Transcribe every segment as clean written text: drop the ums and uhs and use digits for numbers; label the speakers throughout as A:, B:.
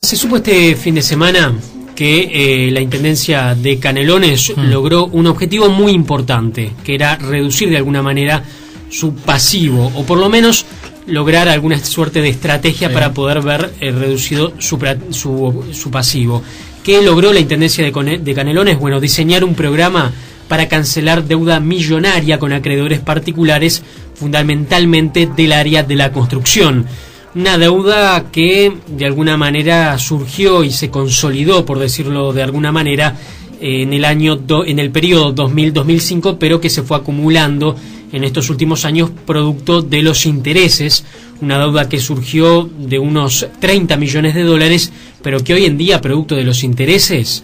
A: Se supo este fin de semana que la Intendencia de Canelones logró un objetivo muy importante, que era reducir de alguna manera su pasivo, o por lo menos lograr alguna suerte de estrategia para poder ver reducido su pasivo. ¿Qué logró la Intendencia de Canelones? Bueno, diseñar un programa para cancelar deuda millonaria con acreedores particulares, fundamentalmente del área de la construcción. Una deuda que de alguna manera surgió y se consolidó, por decirlo de alguna manera, en el periodo 2000-2005, pero que se fue acumulando en estos últimos años producto de los intereses. Una deuda que surgió de unos 30 millones de dólares, pero que hoy en día, producto de los intereses,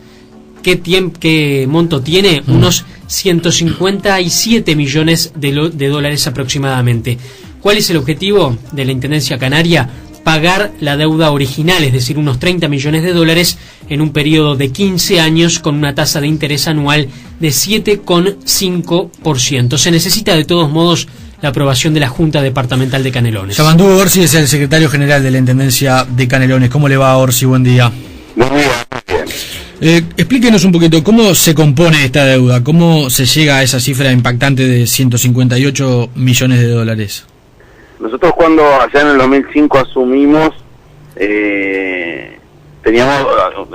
A: ¿qué monto tiene? Unos 157 millones de dólares aproximadamente. ¿Cuál es el objetivo de la Intendencia Canaria? Pagar la deuda original, es decir, unos 30 millones de dólares en un periodo de 15 años con una tasa de interés anual de 7,5%. Se necesita de todos modos la aprobación de la Junta Departamental de Canelones.
B: Yamandú Orsi es el secretario general de la Intendencia de Canelones. ¿Cómo le va, Orsi? Buen día.
C: Buen día, bien.
B: Explíquenos un poquito cómo se compone esta deuda, cómo se llega a esa cifra impactante de 158 millones de dólares.
C: Nosotros cuando allá en el 2005 asumimos, teníamos,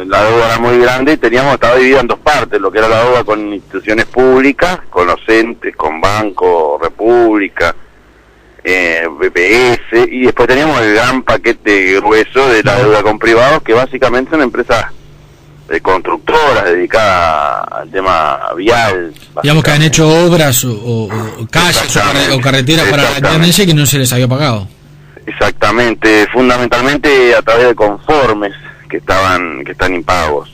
C: la deuda era muy grande y estaba dividida en dos partes, lo que era la deuda con instituciones públicas, con los entes, con Banco República, BPS, y después teníamos el gran paquete grueso de la deuda con privados, que básicamente son empresas constructoras dedicadas al tema vial.
B: Digamos que han hecho obras o calles o carreteras para la Intendencia que no se les había pagado.
C: Exactamente, fundamentalmente a través de conformes que están impagos.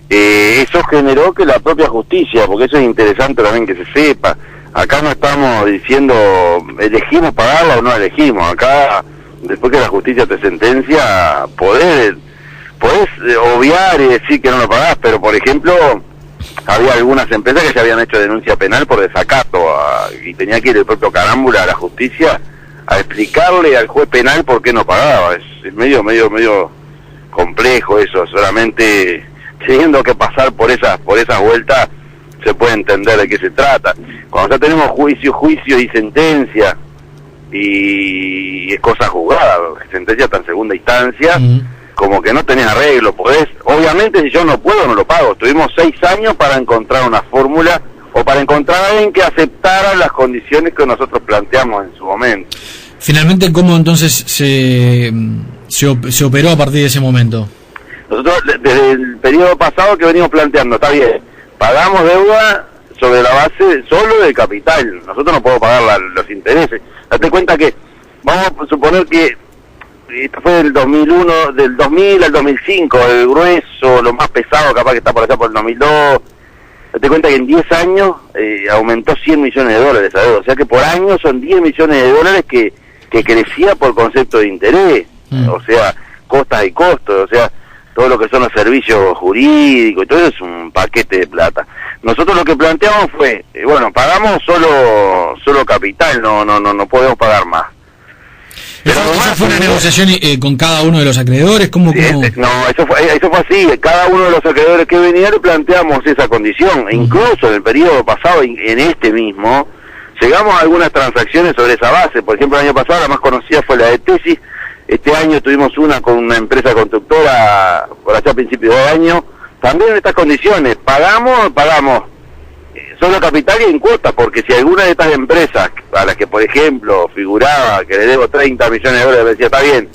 C: Eso generó que la propia justicia, porque eso es interesante también que se sepa, acá no estamos diciendo elegimos pagarla o no elegimos, acá después que la justicia te sentencia, podés obviar y decir que no lo pagás, pero por ejemplo había algunas empresas que ya habían hecho denuncia penal por desacato y tenía que ir el propio Carámbula a la justicia a explicarle al juez penal por qué no pagaba. Es medio complejo eso, solamente teniendo que pasar por esas vueltas se puede entender de qué se trata. Cuando ya tenemos juicio y sentencia y es cosa juzgada, sentencia hasta en segunda instancia, como que no tenés arreglo, obviamente si yo no puedo, no lo pago. Tuvimos 6 años para encontrar una fórmula o para encontrar a alguien que aceptara las condiciones que nosotros planteamos en su momento.
B: Finalmente, ¿cómo entonces se operó a partir de ese momento?
C: Nosotros desde el periodo pasado que venimos planteando, está bien, pagamos deuda sobre la base solo del capital, nosotros no podemos pagar los intereses. Date cuenta que, vamos a suponer que esto fue del 2001, del 2000 al 2005, el grueso, lo más pesado capaz que está por allá por el 2002. Date cuenta que en 10 años aumentó 100 millones de dólares esa deuda, o sea que por año son 10 millones de dólares que crecía por concepto de interés, o sea, costas y costos, o sea, todo lo que son los servicios jurídicos y todo eso es un paquete de plata. Nosotros lo que planteamos fue, pagamos solo capital, no podemos pagar más.
B: Pero ¿eso fue una negociación con cada uno de los acreedores? ¿Cómo?
C: No, eso fue así. Cada uno de los acreedores que venía le planteamos esa condición. E incluso en el periodo pasado, en este mismo, llegamos a algunas transacciones sobre esa base. Por ejemplo, el año pasado la más conocida fue la de Tesis. Este año tuvimos una con una empresa constructora por allá a principios de año. También en estas condiciones, pagamos solo capital y en cuotas, porque si alguna de estas empresas a las que por ejemplo figuraba que le debo 30 millones de dólares, me decía, está bien,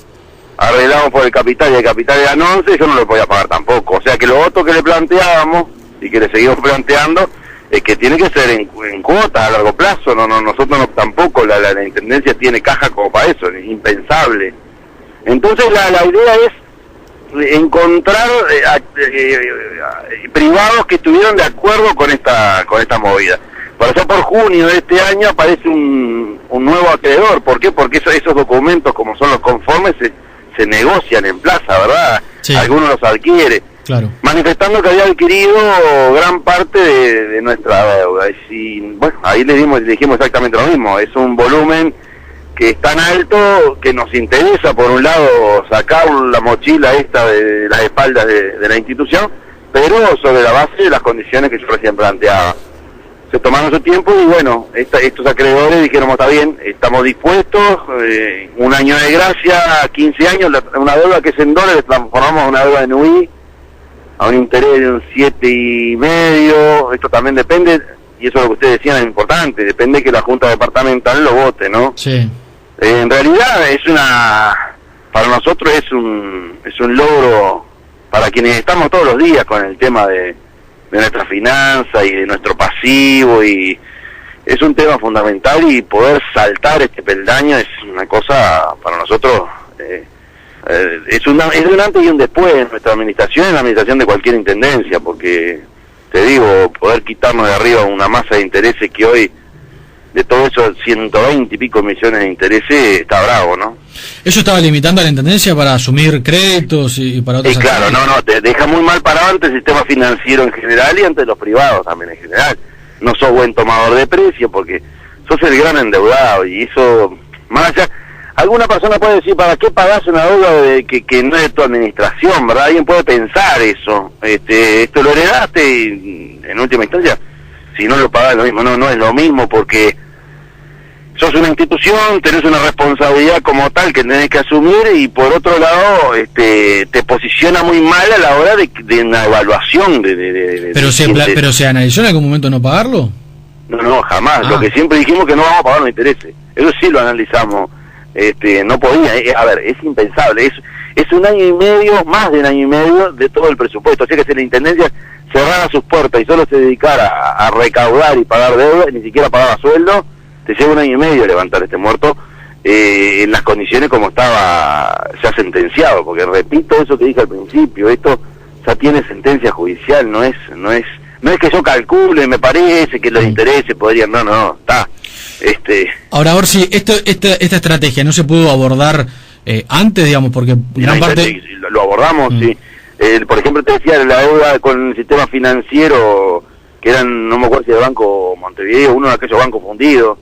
C: arreglamos por el capital y el capital eran 11, yo no lo podía pagar tampoco. O sea que lo otro que le planteábamos y que le seguimos planteando es que tiene que ser en cuotas a largo plazo. Nosotros tampoco la Intendencia tiene caja como para eso, es impensable. Entonces la idea es encontrar privados que estuvieron de acuerdo con esta movida. Por allá por junio de este año aparece un nuevo acreedor. ¿Por qué? Porque esos documentos, como son los conformes, se negocian en plaza, ¿verdad? Sí. Algunos los adquiere.
B: Claro.
C: Manifestando que había adquirido gran parte de nuestra deuda. Y ahí le dijimos exactamente lo mismo. Es un volumen que es tan alto que nos interesa, por un lado, sacar la mochila esta de las espaldas de la institución, pero sobre la base de las condiciones que yo recién planteaba. Se tomaron su tiempo y bueno, estos acreedores dijeron, está bien, estamos dispuestos, un año de gracia, 15 años, una deuda que es en dólares, transformamos una deuda en UI a un interés de un 7,5, esto también depende, y eso es lo que ustedes decían, es importante, depende que la Junta Departamental lo vote, ¿no?
B: Sí.
C: En realidad para nosotros es un logro, para quienes estamos todos los días con el tema de nuestra finanza y de nuestro pasivo, y es un tema fundamental, y poder saltar este peldaño es una cosa para nosotros, es un antes y un después en nuestra administración, en la administración de cualquier intendencia, porque te digo, poder quitarnos de arriba una masa de intereses que hoy, de todo eso, 120 y pico millones de intereses, está bravo, ¿no?
B: ¿Eso estaba limitando a la intendencia para asumir créditos y para otras
C: claro,
B: actividades?
C: te deja muy mal parado ante el sistema financiero en general y ante los privados también en general. No sos buen tomador de precio porque sos el gran endeudado, y eso, más allá, alguna persona puede decir, ¿para qué pagás una deuda que no es de tu administración, verdad? Alguien puede pensar eso, esto lo heredaste y en última instancia, si no lo pagás lo mismo, no es lo mismo, porque sos una institución, tenés una responsabilidad como tal que tenés que asumir, y por otro lado te posiciona muy mal a la hora de una evaluación
B: ¿Pero se analizó en algún momento no pagarlo?
C: No, jamás. Lo que siempre dijimos que no vamos a pagar los intereses, eso sí lo analizamos. No podía, a ver, es impensable, es un año y medio, más de un año y medio de todo el presupuesto, o sea que si la Intendencia cerrara sus puertas y solo se dedicara a recaudar y pagar deuda, ni siquiera pagaba sueldo, te lleva un año y medio levantar este muerto en las condiciones como estaba ya sentenciado, porque repito eso que dije al principio, esto ya tiene sentencia judicial, no es que yo calcule, me parece que los intereses podrían, no, está.
B: Ahora, Orsi, esta estrategia no se pudo abordar antes, digamos, porque gran parte...
C: Lo abordamos, sí. Por ejemplo, te decía, la deuda con el sistema financiero, que eran, no me acuerdo si del Banco Montevideo, uno de aquellos bancos fundidos,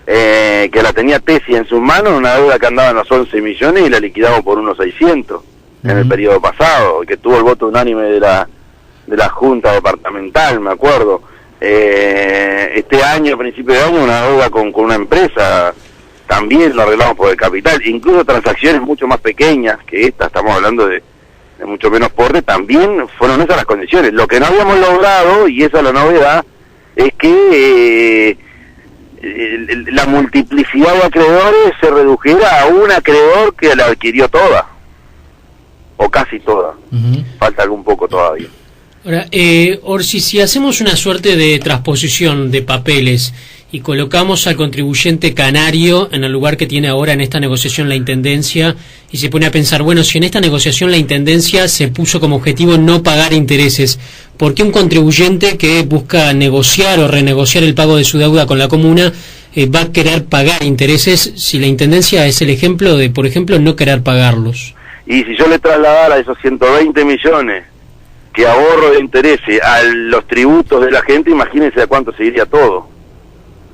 C: que la tenía Tesi en sus manos, una deuda que andaba en los 11 millones y la liquidamos por unos 600 en el periodo pasado, que tuvo el voto unánime de la Junta Departamental, me acuerdo. Este año, a principio de año, una deuda con una empresa, también lo arreglamos por el capital, incluso transacciones mucho más pequeñas que esta, estamos hablando de mucho menos porte, también fueron esas las condiciones. Lo que no habíamos logrado, y esa es la novedad, es que la multiplicidad de acreedores se redujera a un acreedor que la adquirió toda, o casi toda. Falta algún poco todavía.
A: Ahora, Orsi, si hacemos una suerte de transposición de papeles y colocamos al contribuyente canario en el lugar que tiene ahora en esta negociación la Intendencia, y se pone a pensar, bueno, si en esta negociación la Intendencia se puso como objetivo no pagar intereses, ¿por qué un contribuyente que busca negociar o renegociar el pago de su deuda con la comuna va a querer pagar intereses si la Intendencia es el ejemplo de, por ejemplo, no querer pagarlos?
C: Y si yo le trasladara esos 120 millones que ahorro de intereses a los tributos de la gente, imagínense a cuánto se iría todo.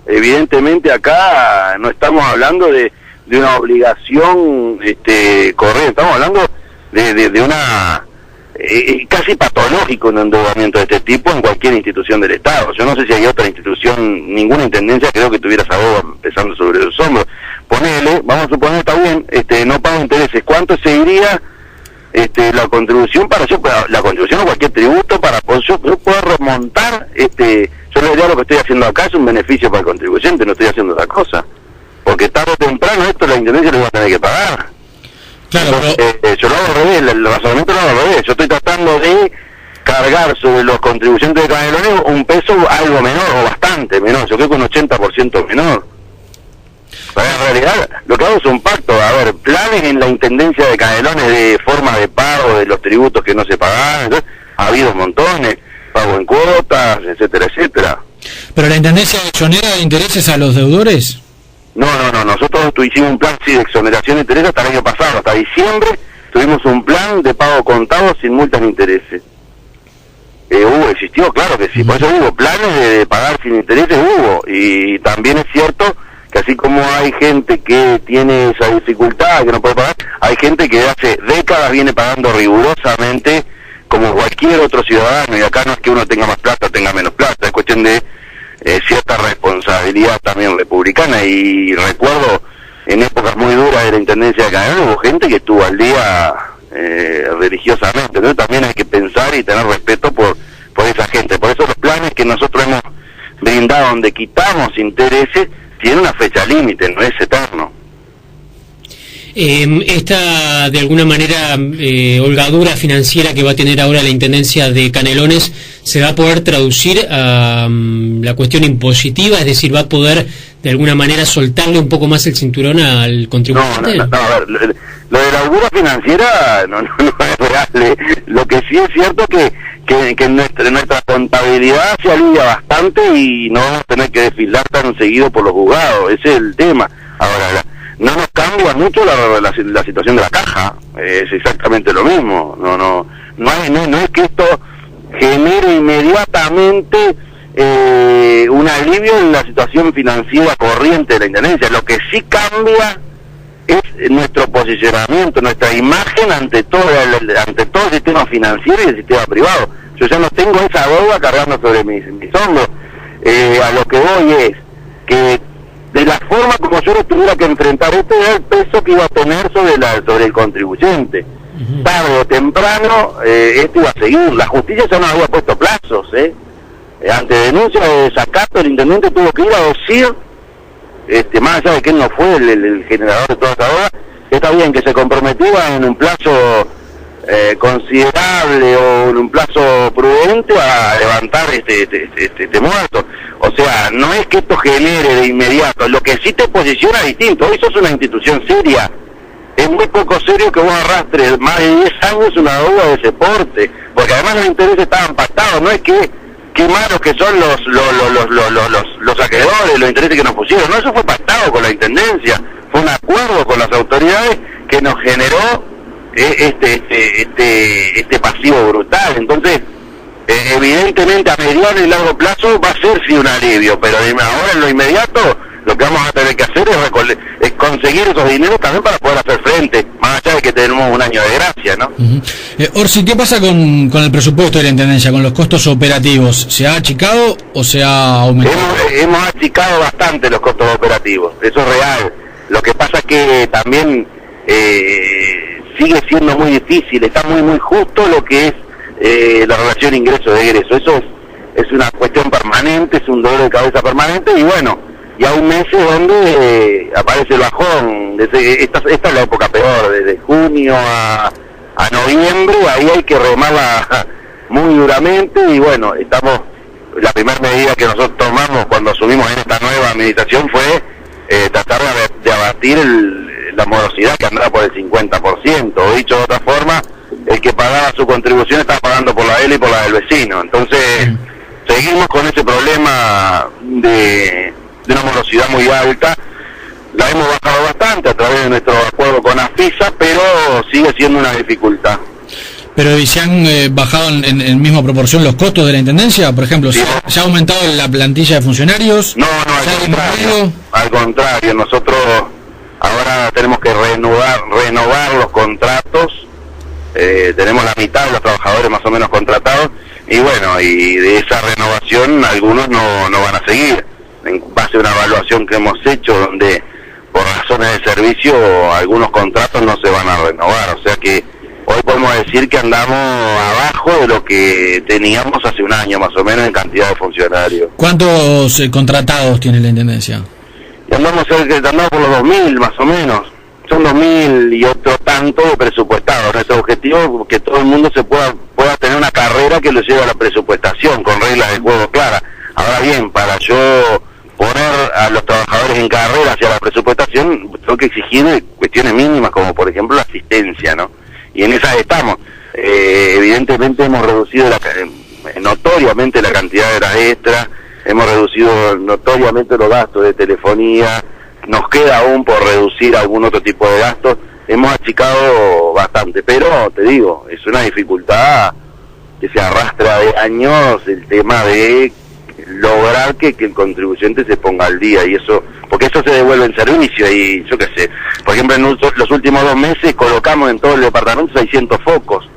C: Evidentemente acá no estamos hablando de una obligación corriente, estamos hablando de una casi patológico un endeudamiento de este tipo en cualquier institución del Estado. Yo no sé si hay otra institución, ninguna intendencia creo que tuviera esa deuda pesando sobre sus hombros. Ponele, vamos a suponer, está bien, no pago intereses, ¿cuánto se iría la contribución la contribución a cualquier tributo para yo poder remontar? Yo le diría, lo que estoy haciendo acá es un beneficio para el contribuyente, no estoy haciendo otra cosa, porque tarde o temprano esto la Intendencia lo va a tener que pagar.
B: Claro,
C: entonces, yo lo hago al revés, el razonamiento lo hago al revés, yo estoy tratando de cargar sobre los contribuyentes de Canelones un peso algo menor, o bastante menor, yo creo que un 80% menor. Pero en realidad lo que hago es un pacto, a ver, planes en la Intendencia de Canelones de forma de pago de los tributos que no se pagaban, entonces, ha habido montones, pago en cuotas, etcétera, etcétera.
B: ¿Pero la Intendencia exonera de intereses a los deudores?
C: No, nosotros hicimos un plan de exoneración de intereses hasta el año pasado, hasta diciembre tuvimos un plan de pago contado sin multas ni intereses. Existió, claro que sí, por eso hubo planes de pagar sin intereses, y también es cierto que así como hay gente que tiene esa dificultad, que no puede pagar, hay gente que hace décadas viene pagando rigurosamente como cualquier otro ciudadano, y acá no es que uno tenga más plata o tenga menos plata, es cuestión de cierta responsabilidad también republicana. Y recuerdo en épocas muy duras de la Intendencia de Canelones hubo gente que estuvo al día religiosamente, entonces también hay que pensar y tener respeto por esa gente. Por eso los planes que nosotros hemos brindado, donde quitamos intereses, tienen una fecha límite, no es eterno.
A: Esta, de alguna manera, holgadura financiera que va a tener ahora la Intendencia de Canelones, ¿se va a poder traducir a la cuestión impositiva? Es decir, ¿va a poder, de alguna manera, soltarle un poco más el cinturón al contribuyente?
C: No, a ver, lo de la holgura financiera no es real. Lo que sí es cierto que nuestra contabilidad se alivia bastante y no vamos a tener que desfilar tan seguido por los juzgados, ese es el tema. Ahora, no nos cambia mucho la situación de la caja, es exactamente lo mismo. No es que esto genere inmediatamente un alivio en la situación financiera corriente de la Intendencia. Lo que sí cambia es nuestro posicionamiento, nuestra imagen ante todo el sistema financiero y el sistema privado. Yo ya no tengo esa deuda cargando sobre mis hombros. A lo que voy es que de la forma como yo lo tuviera que enfrentar, este era el peso que iba a tener sobre el contribuyente. Tarde o temprano esto iba a seguir. La justicia ya nos había puesto plazos, ante denuncia de desacato, el intendente tuvo que ir a decir, más allá de que él no fue el generador de toda esta deuda, está bien que se comprometía en un plazo considerable o en un plazo prudente a levantar este muerto. O sea, no es que esto genere de inmediato, lo que sí te posiciona distinto. Hoy sos una institución seria. Es muy poco serio que vos arrastres más de 10 años una deuda de ese porte, porque además los intereses estaban pactados. No es que qué malos que son los acreedores, los intereses que nos pusieron. No, eso fue pactado con la Intendencia, fue un acuerdo con las autoridades que nos generó este pasivo brutal. Entonces, evidentemente a mediano y largo plazo va a ser sí un alivio, pero ahora en lo inmediato lo que vamos a tener que hacer es conseguir esos dineros también para poder hacer frente, más allá de que tenemos un año de gracia, ¿no?
B: Orsi, ¿qué pasa con el presupuesto de la Intendencia, con los costos operativos? ¿Se ha achicado o se ha aumentado?
C: Hemos achicado bastante los costos operativos, eso es real. Lo que pasa es que también sigue siendo muy difícil, está muy justo lo que es la relación ingreso-egreso. Eso es una cuestión permanente, es un dolor de cabeza permanente, y bueno, ya hay meses donde aparece el bajón. Esta es la época peor, desde junio a noviembre, ahí hay que remarla muy duramente, y bueno, la primera medida que nosotros tomamos cuando asumimos en esta nueva administración fue tratar de abatir la morosidad que andaba por el 50%, o dicho de otra forma, el que pagaba su contribución estaba pagando por la de él y por la del vecino. Entonces, seguimos con ese problema de una morosidad muy alta. La hemos bajado bastante a través de nuestro acuerdo con AFISA, pero sigue siendo una dificultad.
B: Pero ¿y se han bajado en misma proporción los costos de la Intendencia? Por ejemplo, sí. ¿Se ha aumentado la plantilla de funcionarios?
C: No, al contrario, nosotros ahora tenemos que renovar los contratos. Tenemos la mitad de los trabajadores más o menos contratados, y bueno, y de esa renovación algunos no van a seguir, en base a una evaluación que hemos hecho donde por razones de servicio algunos contratos no se van a renovar. O sea que hoy podemos decir que andamos abajo de lo que teníamos hace un año más o menos en cantidad de funcionarios.
B: ¿Cuántos contratados tiene la Intendencia?
C: Y andamos por los 2.000 más o menos. Son 2.000 y otro tanto presupuestados. Nuestro objetivo es que todo el mundo pueda tener una carrera que lo lleve a la presupuestación, con reglas de juego claras. Ahora bien, para yo poner a los trabajadores en carrera hacia la presupuestación, tengo que exigir cuestiones mínimas, como por ejemplo la asistencia, ¿no? Y en esas estamos. Evidentemente hemos reducido notoriamente la cantidad de horas extras, hemos reducido notoriamente los gastos de telefonía. Nos queda aún por reducir algún otro tipo de gastos. Hemos achicado bastante, pero te digo, es una dificultad que se arrastra de años, el tema de lograr que el contribuyente se ponga al día, y eso, porque porque eso se devuelve en servicio y yo qué sé, por ejemplo en los últimos 2 meses colocamos en todo el departamento 600 focos.